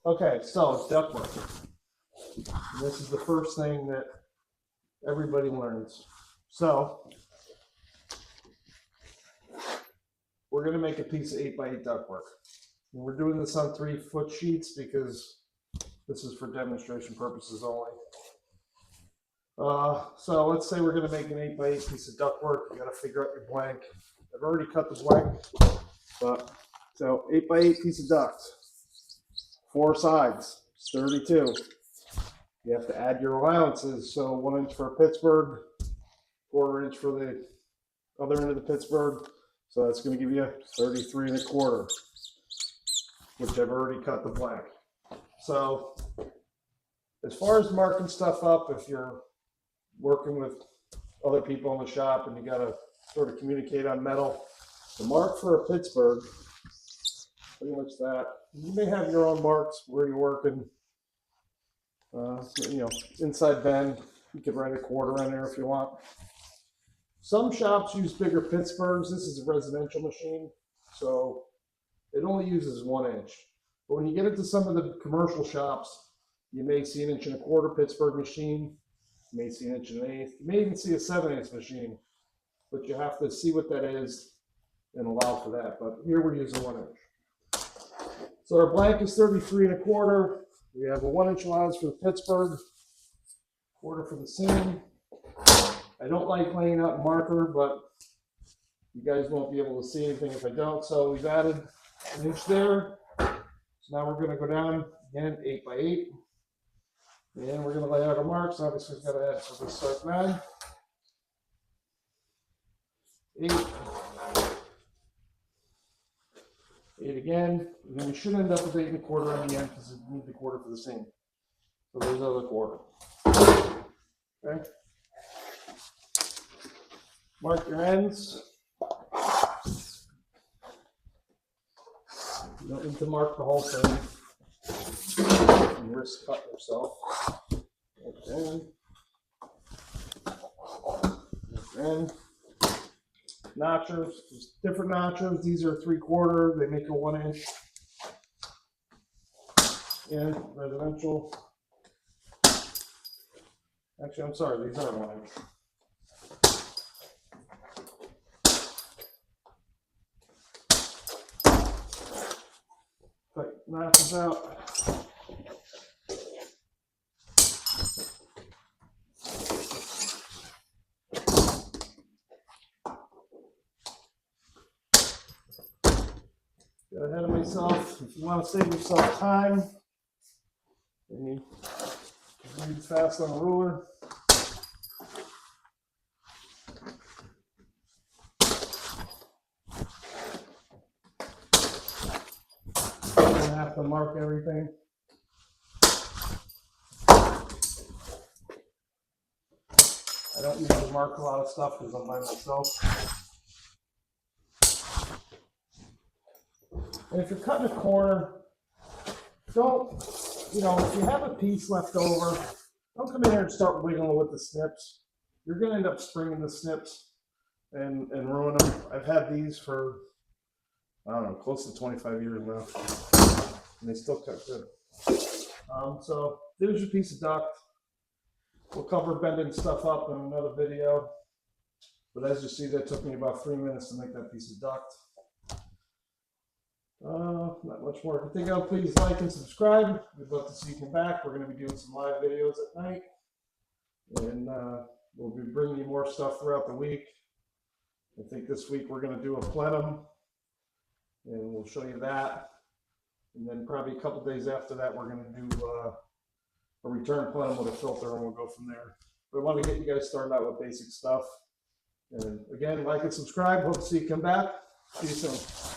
Okay, so ductwork. This is the first thing that everybody learns. So we're going to make a piece of 8x8 ductwork. And we're doing this on 3-foot sheets because this is for demonstration purposes only. So let's say we're going to make an 8x8 piece of ductwork. You got to figure out your blank. I've already cut the blank, but so 8x8 piece of duct, 4 sides, it's 32. You have to add your allowances. So 1 inch for Pittsburgh, 1/4 inch for the other end of the Pittsburgh. So that's going to give you 33 1/4, which I've already cut the blank. So as far as marking stuff up, if you're working with other people in the shop and you got to sort of communicate on metal, the mark for a Pittsburgh, pretty much that. You may have your own marks where you're working. You know, inside bend, you could write a 1/4 on there if you want. Some shops use bigger Pittsburghs. This is a residential machine, so it only uses 1 inch. But when you get into some of the commercial shops, you may see 1 1/4 Pittsburgh machine. You may see 1 1/8. You may even see a 7/8 machine, but you have to see what that is and allow for that. But here we're using 1 inch. So our blank is 33 1/4. We have a 1 inch allowance for the Pittsburgh, 1/4 for the seam. I don't like laying out marker, but you guys won't be able to see anything if I don't. So we've added 1 inch there. So now we're going to go down again 8x8. And we're going to lay out our marks. Obviously, we've got to add, so we'll start 9, 8, 8 again. And then we should end up with 8 1/4 on the end because we need the 1/4 for the seam. So there's another 1/4. Okay. Mark your ends. You don't need to mark the whole thing. You risk cutting yourself. Okay. And notchers, there's different notchers. These are 3/4. They make a 1 inch. And residential. Actually, I'm sorry. These aren't 1 inch. Cut notches out. Got ahead of myself. If you want to save yourself time, and you read fast on a ruler. Have to mark everything. I don't usually mark a lot of stuff because I'm by myself. And if you're cutting a corner, don't, you know, if you have a piece left over, don't come in here and start wiggling with the snips. You're going to end up springing the snips and ruin them. I've had these for, I don't know, close to 25 years now. And they still cut good. So there's your piece of duct. We'll cover bending stuff up in another video. But as you see, that took me about 3 minutes to make that piece of duct. Not much more. If you think of, please like and subscribe. We'd love to see you come back. We're going to be doing some live videos at night. And we'll be bringing you more stuff throughout the week. I think this week we're going to do a plenum. And we'll show you that. And then probably a couple days after that, we're going to do a return plenum with a filter, and we'll go from there. But I want to get you guys started out with basic stuff. And again, like and subscribe. Hope to see you come back. See you soon.